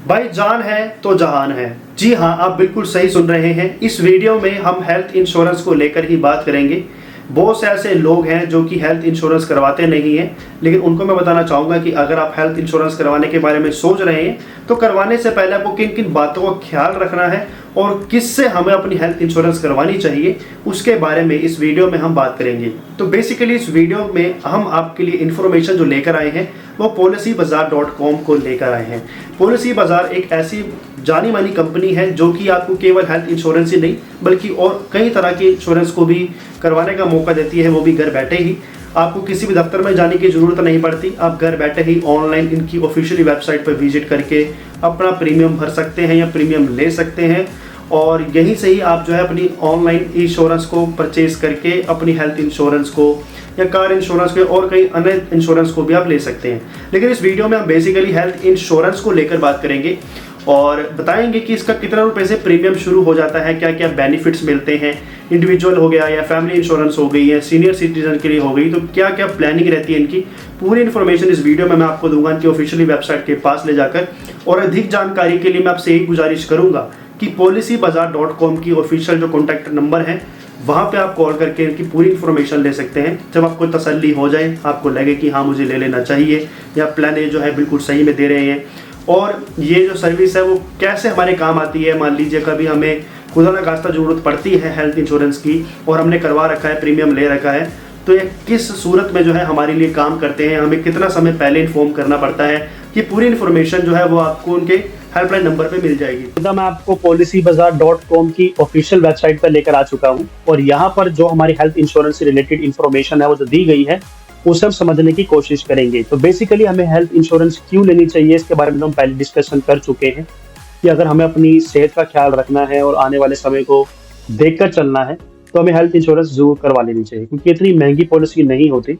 भाई जान है तो जहान है। जी हाँ, आप बिल्कुल सही सुन रहे हैं। इस वीडियो में हम हेल्थ इंश्योरेंस को लेकर ही बात करेंगे। बहुत से ऐसे लोग हैं जो कि हेल्थ इंश्योरेंस करवाते नहीं हैं, लेकिन उनको मैं बताना चाहूँगा कि अगर आप हेल्थ इंश्योरेंस करवाने के बारे में सोच रहे हैं तो करवाने से पहले आपको किन किन बातों का ख्याल रखना है और किससे हमें अपनी हेल्थ इंश्योरेंस करवानी चाहिए, उसके बारे में इस वीडियो में हम बात करेंगे। तो बेसिकली इस वीडियो में हम आपके लिए इन्फॉर्मेशन जो लेकर आए हैं वो policybazaar.com को लेकर आए हैं। पॉलिसी बाजार एक ऐसी जानी मानी कंपनी है जो कि आपको केवल हेल्थ इंश्योरेंस ही नहीं बल्कि और कई तरह के इंश्योरेंस को भी करवाने का मौका देती है, वो भी घर बैठे ही। आपको किसी भी दफ्तर में जाने की ज़रूरत नहीं पड़ती, आप घर बैठे ही ऑनलाइन इनकी ऑफिशियली वेबसाइट पर विजिट करके अपना प्रीमियम भर सकते हैं या प्रीमियम ले सकते हैं और यहीं से ही आप जो है अपनी ऑनलाइन इंश्योरेंस को परचेज करके अपनी हेल्थ इंश्योरेंस को या कार इंश्योरेंस को और कई अन्य इंश्योरेंस को भी आप ले सकते हैं। लेकिन इस वीडियो में हम बेसिकली हेल्थ इंश्योरेंस को लेकर बात करेंगे और बताएंगे कि इसका कितना रुपए से प्रीमियम शुरू हो जाता है, क्या क्या बेनिफिट्स मिलते हैं, इंडिविजुअल हो गया या फैमिली इंश्योरेंस हो गई है, सीनियर सिटीजन के लिए हो गई, तो क्या क्या प्लानिंग रहती है इनकी। पूरी इन्फॉर्मेशन इस वीडियो में मैं आपको दूंगा इनकी ऑफिशियली वेबसाइट के पास ले जाकर। और अधिक जानकारी के लिए मैं आपसे यही गुजारिश करूंगा कि policybazaar.com की ऑफिशियल जो कॉन्टैक्ट नंबर है वहाँ पे आप कॉल करके इनकी पूरी इन्फॉर्मेशन ले सकते हैं। जब आपको तसल्ली हो जाए, आपको लगे कि हाँ मुझे ले लेना चाहिए या प्लान ये जो है बिल्कुल सही में दे रहे हैं और ये जो सर्विस है वो कैसे हमारे काम आती है। मान लीजिए कभी हमें खुदा ना खास्ता ज़रूरत पड़ती है हेल्थ इंश्योरेंस की और हमने करवा रखा है, प्रीमियम ले रखा है, तो ये किस सूरत में जो है हमारे लिए काम करते हैं, हमें कितना समय पहले इन्फॉर्म करना पड़ता है, ये पूरी इन्फॉर्मेशन जो है वो आपको उनके हेल्पलाइन नंबर पे मिल जाएगी। तो मैं आपको policybazaar.com की ऑफिशियल वेबसाइट पर लेकर आ चुका हूँ और यहाँ पर जो हमारी हेल्थ इंश्योरेंस से रिलेटेड इन्फॉर्मेशन है वो जो दी गई है उसे हम समझने की कोशिश करेंगे। तो बेसिकली हमें हेल्थ इंश्योरेंस क्यों लेनी चाहिए इसके बारे में हम पहले डिस्कशन कर चुके हैं कि अगर हमें अपनी सेहत का ख्याल रखना है और आने वाले समय को देखकर चलना है तो हमें हेल्थ इंश्योरेंस जरूर करवा लेनी चाहिए, क्योंकि इतनी महंगी पॉलिसी नहीं होती।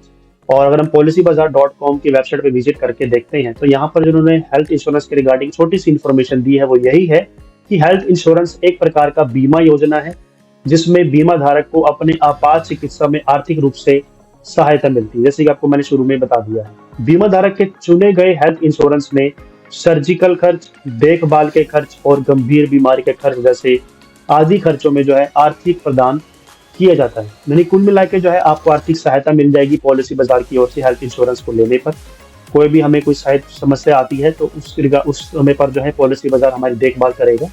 और अगर हम policybazaar.com की वेबसाइट पे विजिट करके देखते हैं तो यहाँ पर जिन्होंने हेल्थ इंश्योरेंस के रिगार्डिंग छोटी सी इन्फॉर्मेशन दी है वो यही है कि हेल्थ इंश्योरेंस एक प्रकार का बीमा योजना है जिसमें बीमा धारक को अपने आपात चिकित्सा में आर्थिक रूप से सहायता मिलती है। जैसे कि आपको मैंने शुरू में बता दिया है, बीमा धारक के चुने गए हेल्थ इंश्योरेंस में सर्जिकल खर्च, देखभाल के खर्च और गंभीर बीमारी के खर्च जैसे आदि खर्चों में जो है आर्थिक प्रदान किया जाता है। यानी कुल मिला के जो है आपको आर्थिक सहायता मिल जाएगी पॉलिसी बाजार की ओर से हेल्थ इंश्योरेंस को लेने पर। कोई भी हमें कोई समस्या आती है तो उस समय पर जो है पॉलिसी बाजार हमारी देखभाल करेगा।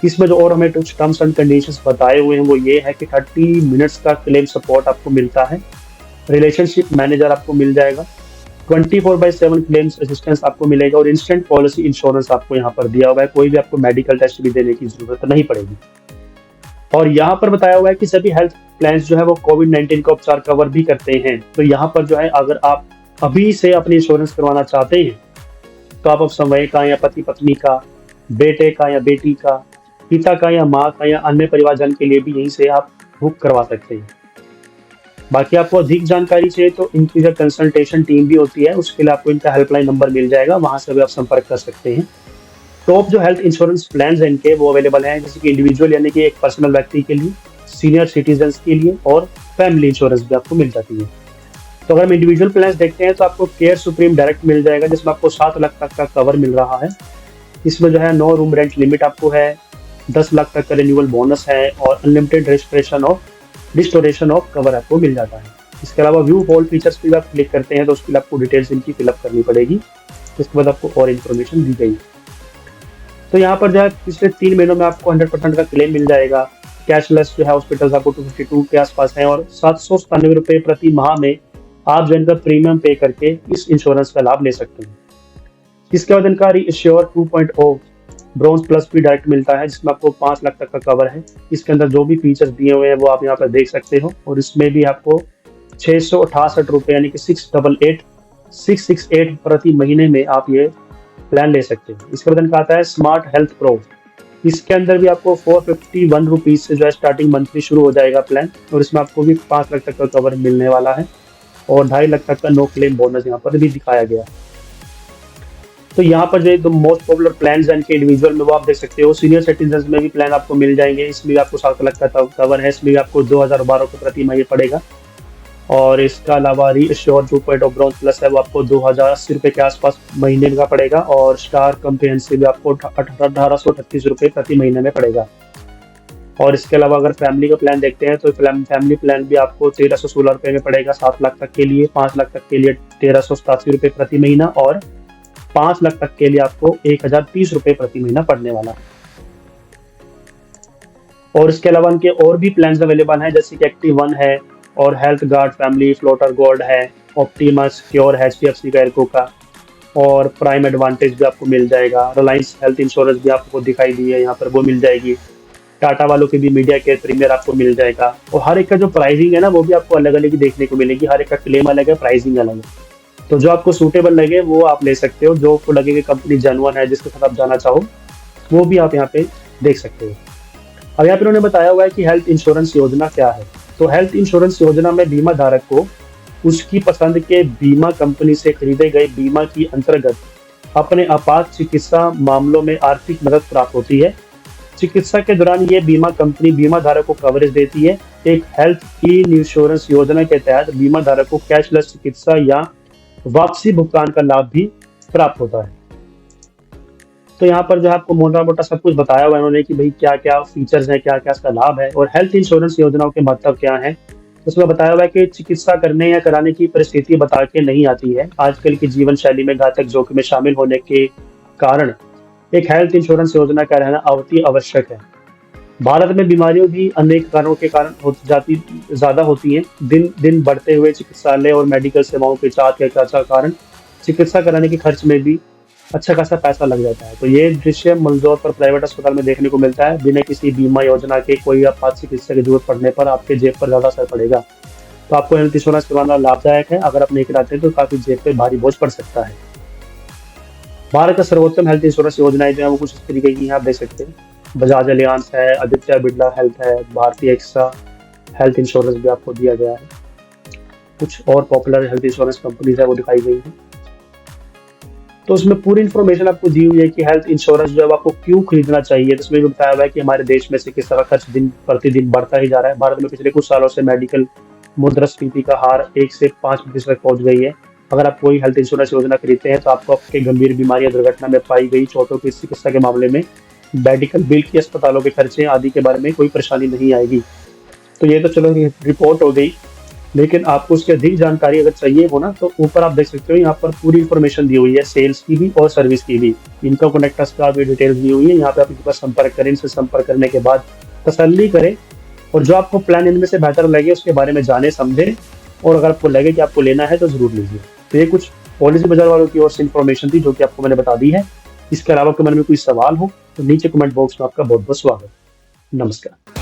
इसमें जो और हमें कुछ टर्म्स एंड कंडीशंस बताए हुए हैं वो ये है कि 30 मिनट्स का क्लेम सपोर्ट आपको मिलता है, रिलेशनशिप मैनेजर आपको मिल जाएगा, 24/7 क्लेम्स असिस्टेंस आपको मिलेगा और इंस्टेंट पॉलिसी इंश्योरेंस आपको यहाँ पर दिया हुआ है। कोई भी आपको मेडिकल टेस्ट भी देने की जरूरत नहीं पड़ेगी। और यहाँ पर बताया हुआ है कि सभी हेल्थ प्लान्स जो है वो कोविड-19 का उपचार कवर भी करते हैं। तो यहाँ पर जो है अगर आप अभी से अपनी इंश्योरेंस करवाना चाहते हैं तो आप समय का या पति पत्नी का, बेटे का या बेटी का, पिता का या माँ का या अन्य परिवारजन के लिए भी यहीं से आप बुक करवा सकते हैं। बाकी आपको अधिक जानकारी चाहिए तो इनकी जो कंसल्टेशन टीम भी होती है उसके लिए आपको इनका हेल्पलाइन नंबर मिल जाएगा, वहाँ से भी आप संपर्क कर सकते हैं। टॉप जो हेल्थ इंश्योरेंस प्लान है इनके वो अवेलेबल हैं, जैसे कि इंडिविजुअल यानी कि एक पर्सनल व्यक्ति के लिए, सीनियर सिटीजन के लिए और फैमिली इंश्योरेंस भी आपको मिल जाती है। तो अगर हम इंडिविजुअल प्लान देखते हैं तो आपको केयर सुप्रीम डायरेक्ट मिल जाएगा जिसमें आपको 7 लाख तक का कवर मिल रहा है। इसमें जो है 9 रूम रेंट लिमिट आपको है, 10 लाख तक का रिन्यूअल बोनस है और अनलिमिटेड रिस्टोरेशन ऑफ कवर आपको मिल जाता है। इसके अलावा व्यू ऑल फीचर्स पे आप क्लिक करते हैं तो उसके लिए आपको डिटेल्स इनकी फिलअप करनी पड़ेगी, इसके बाद आपको और इन्फॉर्मेशन दी गई। तो यहाँ पर जो है पिछले 3 महीनों में आपको 100% का क्लेम मिल जाएगा। कैशलेस जो है हॉस्पिटल आपको 252 के आसपास है और 797 रुपये प्रति माह में आप जो इनका प्रीमियम पे करके इस इंश्योरेंस का लाभ ले सकते हैं। इसके बाद इनका रीअश्योर 2.0 ब्रॉन्ज प्लस भी डायरेक्ट मिलता है जिसमें आपको 5 लाख तक का कवर है। इसके अंदर जो भी फीचर्स दिए हुए हैं वो आप यहाँ पर देख सकते हो और इसमें भी आपको 668 रुपये यानी कि 668 प्रति महीने में आप ये प्लान ले सकते हैं। इसके बाद इनका आता है स्मार्ट हेल्थ प्रो। इसके अंदर भी आपको 451 रुपीज से जो है स्टार्टिंग मंथली शुरू हो जाएगा प्लान और इसमें आपको भी 5 लाख तक का कवर मिलने वाला है और 2.5 लाख तक का नो क्लेम बोनस यहाँ पर भी दिखाया गया। तो यहाँ पर जो मोस्ट पॉपुलर प्लान है इनके इंडिविजुअल में वो आप देख सकते हो। सीनियर सिटीजन में भी प्लान आपको मिल जाएंगे, इसमें भी आपको 7 लाख का कवर है, इसमें भी आपको 2012 के प्रति माह पड़ेगा और इसका अलावा री एश्योर 2.0 ब्रॉन्ज प्लस है, वो आपको 2080 रुपये के आसपास महीने का पड़ेगा। और स्टार कम्प्रिहेंसिव आपको 1838 रुपये प्रति महीने में पड़ेगा। और इसके अलावा अगर फैमिली का प्लान देखते हैं तो फैमिली प्लान भी आपको 1316 रुपये में पड़ेगा 7 लाख तक के लिए। 5 लाख तक के लिए 1387 रुपये प्रति महीना, और 5 लाख तक के लिए आपको 1030 रुपये प्रति महीना पड़ने वाला है। और इसके अलावा उनके और भी प्लान अवेलेबल हैं, जैसे कि एक्टिव वन है, और health guard family floater gold है, ऑप्टिमा सिक्योर है HDFC का एयरको का, और प्राइम एडवांटेज भी आपको मिल जाएगा। रिलायंस हेल्थ इंश्योरेंस भी आपको दिखाई दी है यहाँ पर, वो मिल जाएगी। टाटा वालों की भी मीडिया केयर प्रीमियर आपको मिल जाएगा। और हर एक का जो प्राइसिंग है ना, वो भी आपको अलग अलग ही देखने को मिलेगी। हर एक का क्लेम अलग है, प्राइसिंग अलग है। तो जो आपको सूटेबल लगे वो आप ले सकते हो। जो आपको लगे कि कंपनी जेन्युइन है, जिसके साथ आप जाना चाहो, वो भी आप यहाँ पे देख सकते हो। अब यहाँ पे उन्होंने बताया हुआ है कि हेल्थ इंश्योरेंस योजना क्या है। तो हेल्थ इंश्योरेंस योजना में बीमा धारक को उसकी पसंद के बीमा कंपनी से खरीदे गए बीमा की अंतर्गत अपने आपात चिकित्सा मामलों में आर्थिक मदद प्राप्त होती है। चिकित्सा के दौरान ये बीमा कंपनी बीमा धारक को कवरेज देती है। एक हेल्थ इंश्योरेंस योजना के तहत बीमा धारक को कैशलेस चिकित्सा या वापसी भुगतान का लाभ भी प्राप्त होता है। तो यहाँ पर जो है आपको मोटा मोटा सब कुछ बताया हुआ है उन्होंने कि भाई क्या क्या फीचर्स हैं, क्या क्या इसका लाभ है, और हेल्थ इंश्योरेंस योजनाओं के महत्व क्या है। उसमें बताया हुआ है कि चिकित्सा करने या कराने की परिस्थिति बता के नहीं आती है। आजकल की जीवन शैली में घातक जोखिम में शामिल होने के कारण एक हेल्थ इंश्योरेंस योजना का रहना अति आवश्यक है। भारत में बीमारियों भी अनेक कारणों के कारण ज्यादा होती हैं। दिन दिन बढ़ते हुए चिकित्सालय और मेडिकल सेवाओं के के कारण चिकित्सा कराने के खर्च में भी अच्छा खासा पैसा लग जाता है। तो ये दृश्य मंदसौर पर प्राइवेट अस्पताल में देखने को मिलता है। बिना किसी बीमा योजना के कोई आपात चिकित्सा की जरूरत पड़ने पर आपके जेब पर ज्यादा असर पड़ेगा। तो आपको हेल्थ इंश्योरेंस करवाना लाभदायक है। अगर आप नहीं कराते हैं तो काफी जेब पे भारी बोझ पड़ सकता है। भारत का सर्वोत्तम हेल्थ इंश्योरेंस योजनाएं जो है वो कुछ इस तरीके की आप देख सकते हैं। बजाज एलियांस है, आदित्य बिरला हेल्थ है, भारतीय एक्सा हेल्थ इंश्योरेंस भी आपको दिया गया है। कुछ और पॉपुलर हेल्थ इंश्योरेंस कंपनीज है वो दिखाई गई है। तो उसमें पूरी इन्फॉर्मेशन आपको दी हुई है कि हेल्थ इंश्योरेंस जो है आपको क्यों खरीदना चाहिए। तो उसमें भी बताया हुआ है कि हमारे देश में चिकित्सा का खर्च दिन प्रतिदिन बढ़ता ही जा रहा है। भारत में पिछले कुछ सालों से मेडिकल मुद्रास्फीति का हार 1 से 5% पहुंच गई है। अगर आप कोई हेल्थ इंश्योरेंस योजना खरीदते हैं तो आपको आपके गंभीर बीमारी या दुर्घटना में पाई गई चोटों की चिकित्सा के मामले में मेडिकल बिल की अस्पतालों के खर्चे आदि के बारे में कोई परेशानी नहीं आएगी। तो ये तो चलो रिपोर्ट हो गई, लेकिन आपको उसकी अधिक जानकारी अगर चाहिए हो ना, तो ऊपर आप देख सकते हो यहाँ पर पूरी इन्फॉर्मेशन दी हुई है, सेल्स की भी और सर्विस की भी। इनका कनेक्टर्स का भी डिटेल्स दी हुई है। यहाँ पे आप इनके पास संपर्क करें। इनसे संपर्क करने के बाद तसल्ली करें, और जो आपको प्लान इनमें से बेहतर लगे उसके बारे में जाने समझें, और अगर आपको लगे कि आपको लेना है तो जरूर लीजिए। तो ये कुछ पॉलिसी बाजार वालों की ओर से इन्फॉर्मेशन थी जो कि आपको मैंने बता दी है। इसके अलावा आपके मन में कोई सवाल हो तो नीचे कमेंट बॉक्स में आपका बहुत बहुत स्वागत। नमस्कार।